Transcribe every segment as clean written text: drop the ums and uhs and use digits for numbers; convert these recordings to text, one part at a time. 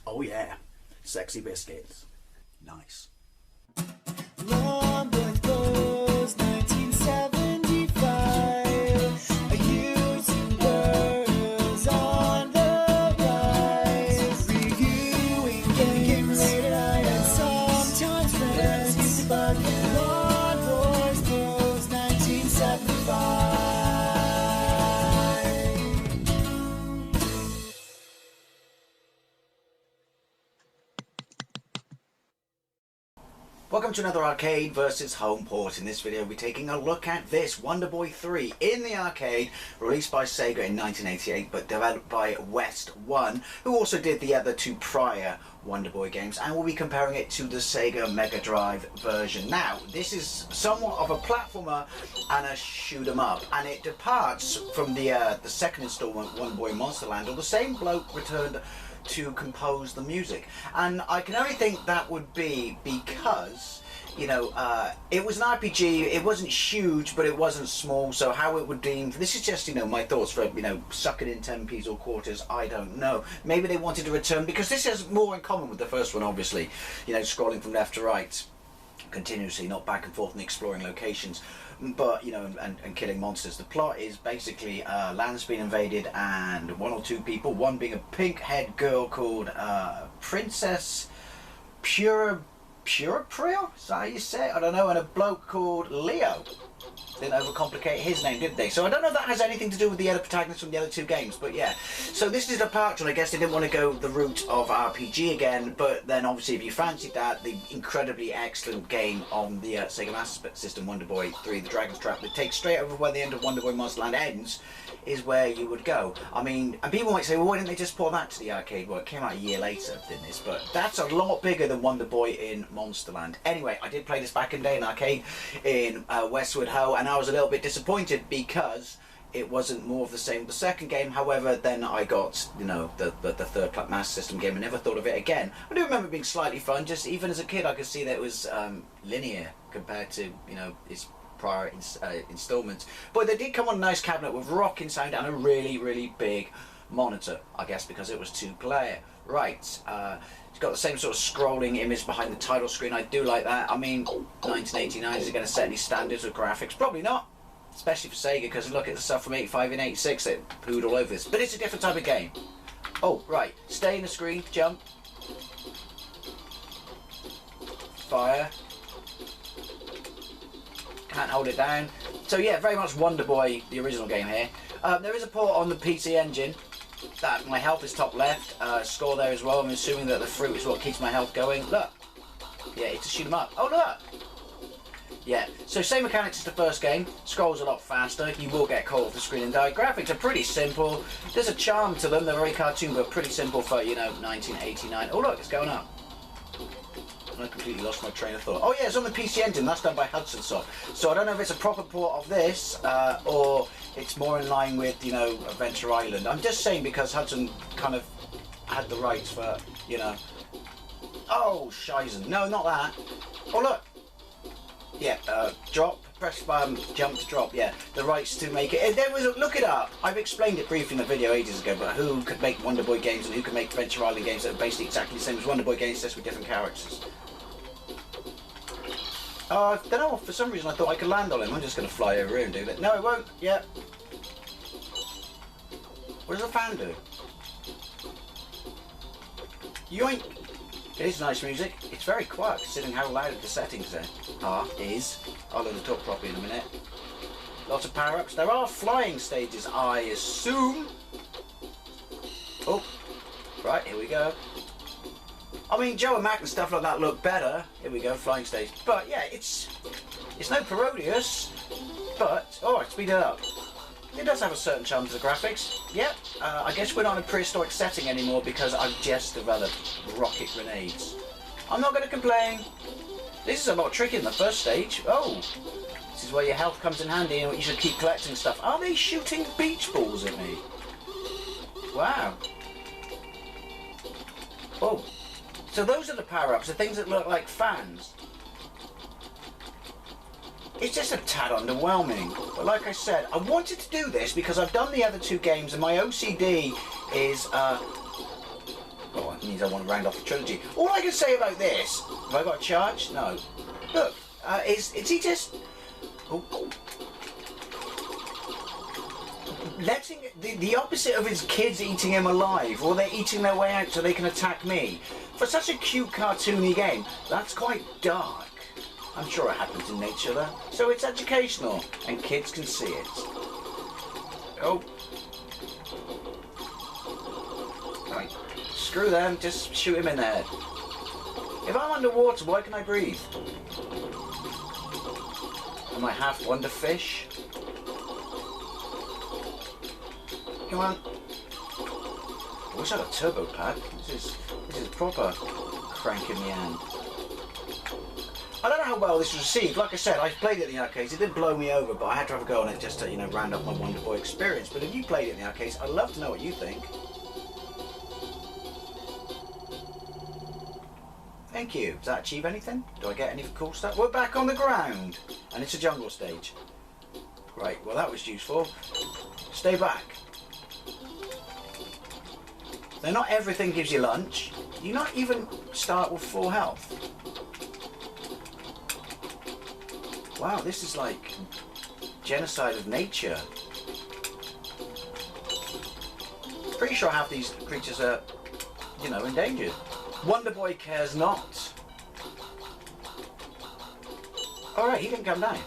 Oh yeah, sexy biscuits. Nice. Long goes 1975. YouTubers on the rise, reviewing games late at night and sometimes friends. But Long goes 1975. Welcome to another arcade versus home port. In this video we're taking a look at this Wonder Boy 3 in the arcade, released by SEGA in 1988 but developed by West 1, who also did the other two prior Wonder Boy games, and we'll be comparing it to the SEGA Megadrive version. Now this is somewhat of a platformer and a shoot 'em up, and it departs from the second installment, Wonder Boy Monsterland, or the same bloke returned to compose the music, and I can only think that would be because, you know, it was an RPG. It wasn't huge, but it wasn't small. So how it would deem, this is just, you know, my thoughts for, you know, sucking in 10p's or quarters, I don't know. Maybe they wanted to return, because this has more in common with the first one, obviously, you know, scrolling from left to right continuously, not back and forth and exploring locations, but, you know, and killing monsters. The plot is basically land's been invaded and one or two people, one being a pink-haired girl called Princess Pura Priya, is that how you say it? I don't know, and a bloke called Leo. Didn't overcomplicate his name, did they? So I don't know if that has anything to do with the other protagonists from the other two games, but yeah. So this is a departure, and I guess they didn't want to go the route of RPG again, but then obviously if you fancied that, the incredibly excellent game on the SEGA Master System, Wonder Boy 3, The Dragon's Trap, that takes straight over where the end of Wonder Boy Monsterland ends, is where you would go. I mean, and people might say, well, why didn't they just pour that to the arcade? Well, it came out a year later, didn't it? But that's a lot bigger than Wonder Boy in Monsterland. Anyway, I did play this back in the day in arcade in Westwood Ho, and I was a little bit disappointed because it wasn't more of the same with the second game. However, then I got, you know, the third Master System game and never thought of it again. I do remember it being slightly fun. Just even as a kid, I could see that it was linear compared to, you know, its prior installments. But they did come on a nice cabinet with rocking sound and a really, really big monitor, I guess because it was two-player. Right, it's got the same sort of scrolling image behind the title screen. I do like that. I mean, 1989, is it going to set any standards with graphics? Probably not, especially for SEGA, because look at the stuff from 85 and 86 that pooed all over this. But it's a different type of game. Oh, right, stay in the screen, jump, fire, can't hold it down. So yeah, very much Wonder Boy, the original game here. There is a port on the PC Engine. That my health is top left, score there as well. I'm assuming that the fruit is what keeps my health going. Look, yeah, it's a shoot 'em up. Oh look, yeah. So same mechanics as the first game. Scrolls a lot faster. You will get caught off the screen and die. Graphics are pretty simple. There's a charm to them. They're very cartoon, but pretty simple for, you know, 1989. Oh look, it's going up. I completely lost my train of thought. Oh yeah, it's on the PC Engine. That's done by Hudson Soft. So I don't know if it's a proper port of this or it's more in line with, you know, Adventure Island. I'm just saying because Hudson kind of had the rights for, you know. Oh, shizen. No, not that. Oh look. Yeah, drop, press jump to drop. Yeah, the rights to make it. There was look it up. I've explained it briefly in the video ages ago. But who could make Wonder Boy games and who could make Adventure Island games that are basically exactly the same as Wonder Boy games, just with different characters? I don't know, for some reason I thought I could land on him. I'm just going to fly over here and do that. No, it won't. Yeah. What does the fan do? Yoink! It is nice music. It's very quiet considering how loud the settings is. I'll learn to talk properly in a minute. Lots of power-ups. There are flying stages, I assume. Oh, right, here we go. I mean, Joe and Mac and stuff like that look better. Here we go, flying stage. But yeah, it's no Parodius, but oh, speed it up. It does have a certain charm to the graphics. Yep, I guess we're not in a prehistoric setting anymore because I've just developed rocket grenades. I'm not going to complain. This is a lot trickier than the first stage. Oh, this is where your health comes in handy and you should keep collecting stuff. Are they shooting beach balls at me? Wow. Oh. So those are the power-ups, the things that look like fans. It's just a tad underwhelming. But like I said, I wanted to do this because I've done the other two games and my OCD is, Oh, it means I want to round off the trilogy. All I can say about this, have I got a charge? No. Look, is he just... Oh. Letting the opposite of his kids eating him alive, or they're eating their way out so they can attack me. For such a cute cartoony game, that's quite dark. I'm sure it happens in nature though, so it's educational and kids can see it. Oh. Right. Screw them, just shoot him in the head. If I'm underwater, why can I breathe? Am I half wonder fish? Come on. I wish I had a turbo pad. This is proper crank in the hand. I don't know how well this was received. Like I said, I played it in the arcades. It did blow me over, but I had to have a go on it just to, you know, round up my Wonder Boy experience. But if you played it in the arcades, I'd love to know what you think. Thank you. Does that achieve anything? Do I get any cool stuff? We're back on the ground, and it's a jungle stage. Right. Well, that was useful. Stay back. Now, not everything gives you lunch. You not even start with full health. Wow, this is like genocide of nature. Pretty sure half these creatures are, you know, endangered. Wonder Boy cares not. Alright, he didn't come down.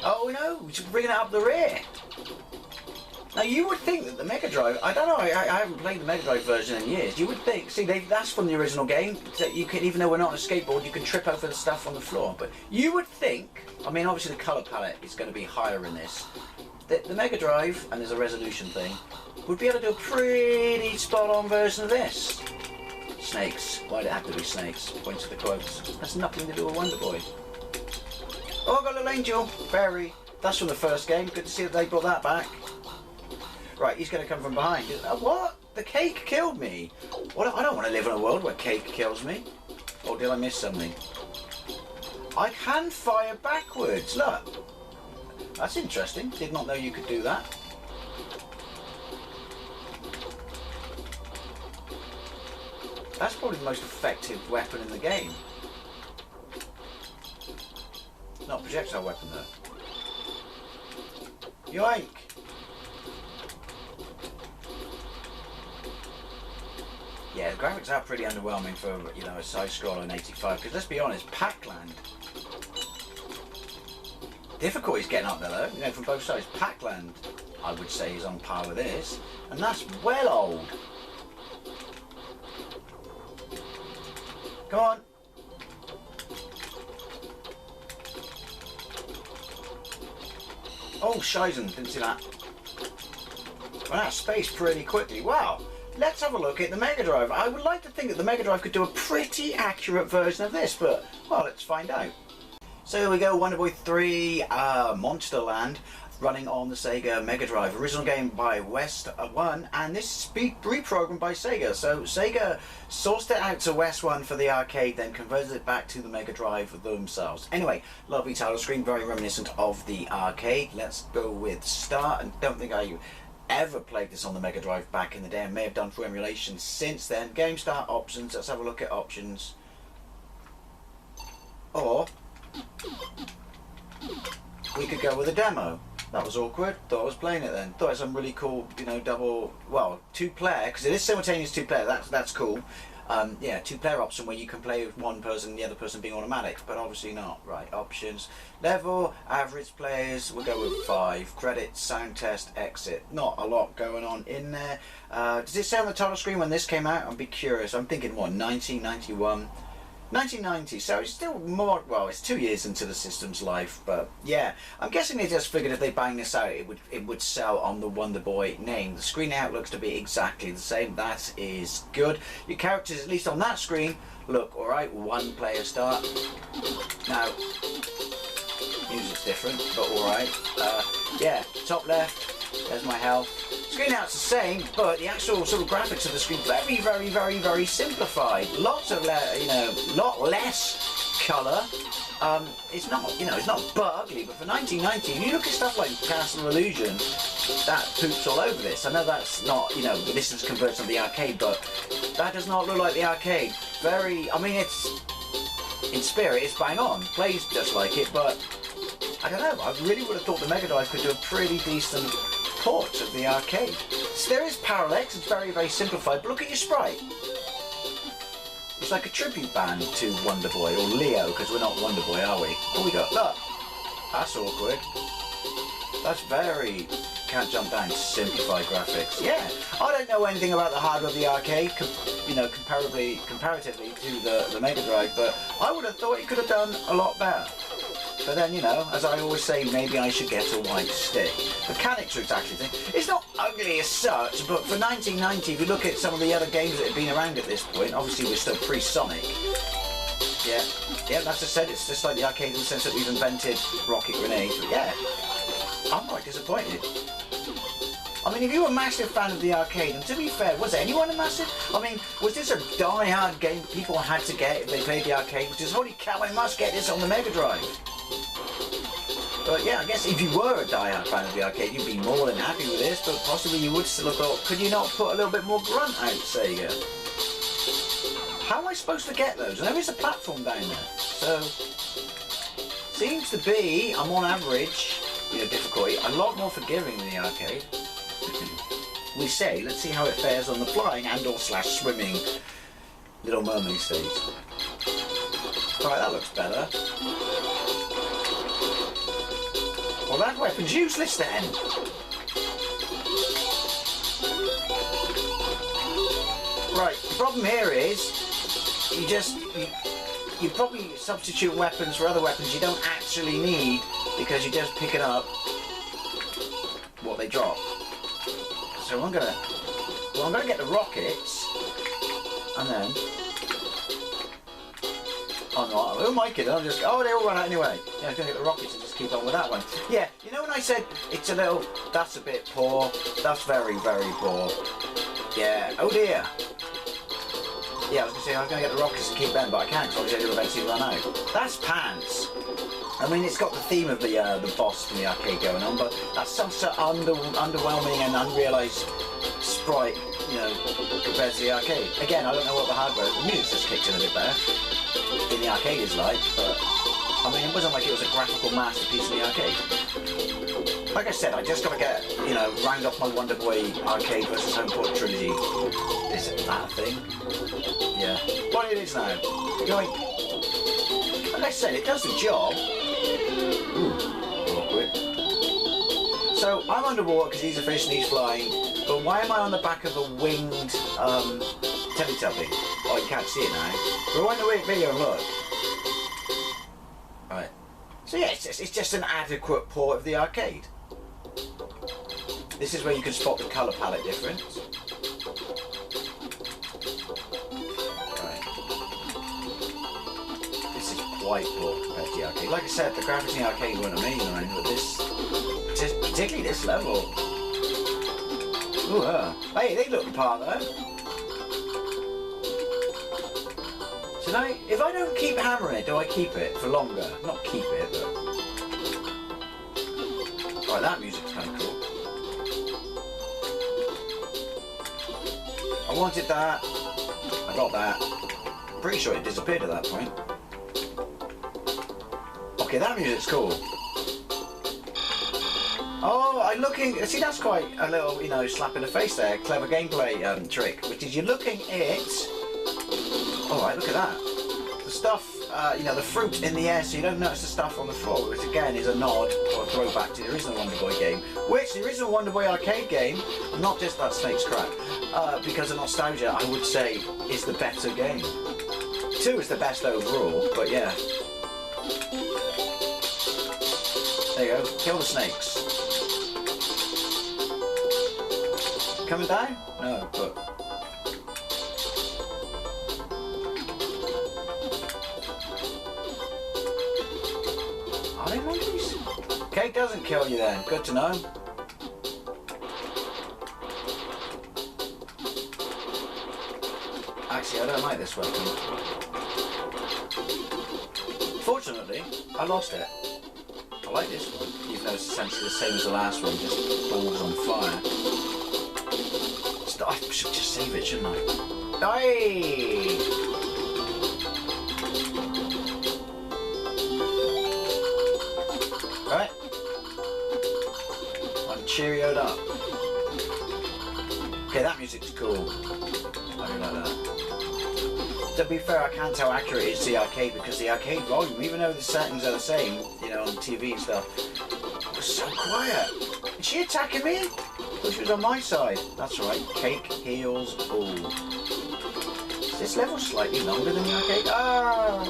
Oh no, he's bringing it up the rear. Now you would think that the Megadrive, I don't know, I haven't played the Megadrive version in years. You would think, see, that's from the original game, that you can, even though we're not on a skateboard, you can trip over the stuff on the floor. But you would think, I mean, obviously the colour palette is going to be higher in this, that the Megadrive, and there's a resolution thing, would be able to do a pretty spot-on version of this. Snakes. Why'd it have to be snakes? Points to the quotes. That's nothing to do with Wonder Boy. Oh, I got a little angel. Fairy. That's from the first game. Good to see that they brought that back. Right, he's going to come from behind. What? The cake killed me. What? I don't want to live in a world where cake kills me. Or did I miss something? I can fire backwards. Look. That's interesting. Did not know you could do that. That's probably the most effective weapon in the game. Not a projectile weapon though. Yoink! Yeah, the graphics are pretty underwhelming for, you know, a side scroller in 85. Because let's be honest, Pac-Land. Difficulty's getting up there though, you know, from both sides. Pac-Land, I would say, is on par with this, and that's well old. Come on. Oh, Shizen, didn't see that. Ran out of space pretty quickly. Wow. Let's have a look at the Megadrive. I would like to think that the Megadrive could do a pretty accurate version of this, but, well, let's find out. So here we go, Wonder Boy 3, Monster Land, running on the SEGA Megadrive. Original game by West 1, and this is reprogrammed by SEGA. So SEGA sourced it out to West 1 for the arcade, then converted it back to the Megadrive themselves. Anyway, lovely title screen, very reminiscent of the arcade. Let's go with start, and don't think I ever played this on the Megadrive back in the day. I may have done through emulation since then. Game start options, let's have a look at options. Or we could go with a demo. That was awkward. Thought I was playing it then. Thought it was some really cool, you know, two-player, because it is simultaneous two-player. That's cool. Yeah, two-player option where you can play with one person, the other person being automatic, but obviously not. Right, options. Level, average players, we'll go with 5. Credits, sound test, exit. Not a lot going on in there. Does it say on the title screen when this came out? I'd be curious. I'm thinking, what, 1991? 1990, so it's still more, well, it's 2 years into the system's life, but yeah, I'm guessing they just figured if they bang this out, it would sell on the Wonder Boy name. The screen out looks to be exactly the same. That is good. Your characters, at least on that screen, look alright. One player start. Now, music's different, but alright. Yeah, top left, there's my health. Screen out's the same, but the actual sort of graphics of the screen very simplified. Lots of, lot less colour. it's not, you know, it's not but ugly, but for 1990, you look at stuff like Castle of Illusion, that poops all over this. I know that's not, you know, this is converted to the arcade, but that does not look like the arcade. Very, I mean, it's, in spirit, it's bang on, plays just like it, but I don't know, I really would have thought the Megadrive could do a pretty decent port of the arcade. So there is Parallax, it's very, very simplified, but look at your sprite. It's like a tribute band to Wonder Boy, or Leo, because we're not Wonder Boy, are we? Oh, we got, look, that's awkward. That's very, can't jump down, simplified graphics. Yeah, I don't know anything about the hardware of the arcade, you know, comparatively to the Mega Drive, but I would have thought it could have done a lot better. But then, you know, as I always say, maybe I should get a white stick. Mechanics are exactly the same. It's not ugly as such, but for 1990, if you look at some of the other games that have been around at this point, obviously we're still pre-Sonic. Yeah, as I said, it's just like the arcade in the sense that we've invented rocket grenades. But yeah, I'm quite disappointed. I mean, if you were a massive fan of the arcade, and to be fair, was anyone a massive? I mean, was this a die-hard game people had to get if they played the arcade? Which is, holy cow, I must get this on the Mega Drive. But yeah, I guess if you were a die-hard fan of the arcade, you'd be more than happy with this, but possibly you would still have thought, could you not put a little bit more grunt out, Sega? How am I supposed to get those? And there is a platform down there, so seems to be, I'm on average, you know, difficulty, a lot more forgiving than the arcade. We say, let's see how it fares on the flying and or slash swimming Little Mermaid stage. Right, that looks better. Well, that weapon's useless then. Right, the problem here is, you probably substitute weapons for other weapons you don't actually need because you just pick it up what they drop. So I'm gonna get the rockets, and then, oh no, who am I kidding? I'll just, oh, they all run out anyway. Yeah, I'm gonna get the rockets and just keep on with that one. Yeah, you know when I said it's a little, that's a bit poor, that's very, very poor. Yeah, oh dear. Yeah, I was gonna say I was gonna get the rockets and keep them, but I can't, so obviously they'll eventually run out. That's pants. I mean, it's got the theme of the boss from the arcade going on, but that's some sort of underwhelming and unrealised sprite, you know, compared to the arcade. Again, I don't know what the hardware, the music just kicked in a bit better in the arcade is like, but I mean, it wasn't like it was a graphical masterpiece in the arcade. Like I said, I just gotta get, you know, round off my Wonder Boy arcade versus home port trilogy. Isn't that a thing? Yeah. What it is now? Going. Like I said, it does the job. Ooh, awkward. So I'm underwater because he's a fish and he's flying, but why am I on the back of a winged Teletubby? Oh, you can't see it now. Rewind the video and look. Right. So yeah, it's just an adequate port of the arcade. This is where you can spot the colour palette difference. Quite poor compared to the arcade. Like I said, the graphics in the arcade weren't amazing, right? But this, particularly this level. Ooh, hey, they look the part though. So now, if I don't keep hammering it, do I keep it for longer? Not keep it, but. Right, that music's kind of cool. I wanted that. I got that. I'm pretty sure it disappeared at that point. Okay, that music's cool. Oh, I'm looking. See, that's quite a little, you know, slap in the face there. Clever gameplay trick, which is you're looking at. All right, look at that. The stuff, you know, the fruit in the air, so you don't notice the stuff on the floor, which again is a nod or a throwback to the original Wonder Boy game, which the original Wonder Boy arcade game, not just that snake's crap, because of nostalgia, I would say is the better game. 2 is the best overall, but yeah. There you go, kill the snakes. Coming down? No, but... Are they monkeys? Cake doesn't kill you then, good to know. Actually, I don't like this weapon. Unfortunately, I lost it. I like this one, even though it's essentially the same as the last one, just balls on fire. I should just save it, shouldn't I? Aye! Right? I'm cheerioed up. Okay, that music's cool. I do like that. To be fair, I can't tell how accurate it's the arcade because the arcade volume, even though the settings are the same, you know, on TV and stuff, was so quiet. Is she attacking me? Well, she was on my side. That's right, cake heals all. Is this level slightly longer than the arcade? Ah!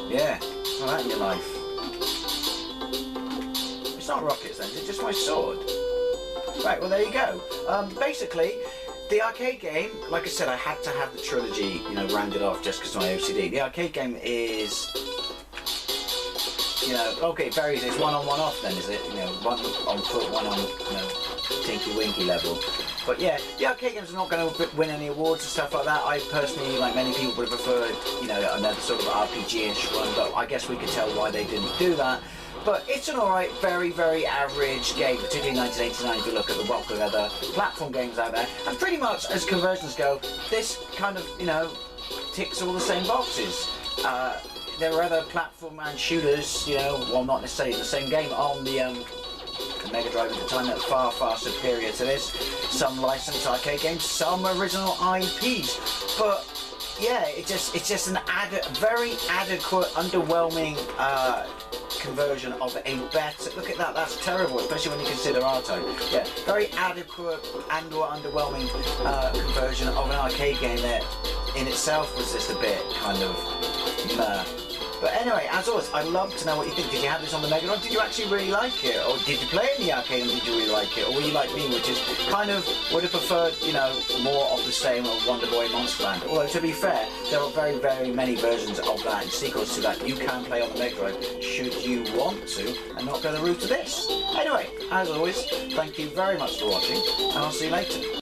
Yeah, all that in your life. It's not rockets then, it's just my sword. Right, well there you go. Basically, the arcade game, like I said, I had to have the trilogy, you know, rounded off just because of my OCD. The arcade game is, you know, okay, it varies. It's one on, one off then, is it? You know, one on foot, one on, you know, Tinky Winky level. But yeah, the arcade games are not going to win any awards and stuff like that. I personally, like many people, would have preferred, you know, another sort of RPG-ish one, but I guess we could tell why they didn't do that. But it's an alright, very, very average game, particularly in 1989 if you look at the bulk of other platform games out there. And pretty much, as conversions go, this kind of, you know, ticks all the same boxes. There were other platform and shooters, you know, well, not necessarily the same game, on the Megadrive at the time that were far, far superior to this. Some licensed arcade games, some original IPs. But yeah, it's just an very adequate, underwhelming conversion of a better. Look at that, that's terrible, especially when you consider our time. Yeah, very adequate and/or underwhelming conversion of an arcade game that in itself was just a bit kind of meh. But anyway, as always, I'd love to know what you think. Did you have this on the Mega Drive? Did you actually really like it? Or did you play it in the arcade and did you really like it? Or were you like me, which is kind of would have preferred, you know, more of the same of Wonder Boy Monsterland? Although, to be fair, there are very, very many versions of that and sequels to that you can play on the Mega Drive should you want to and not go the route of this. Anyway, as always, thank you very much for watching and I'll see you later.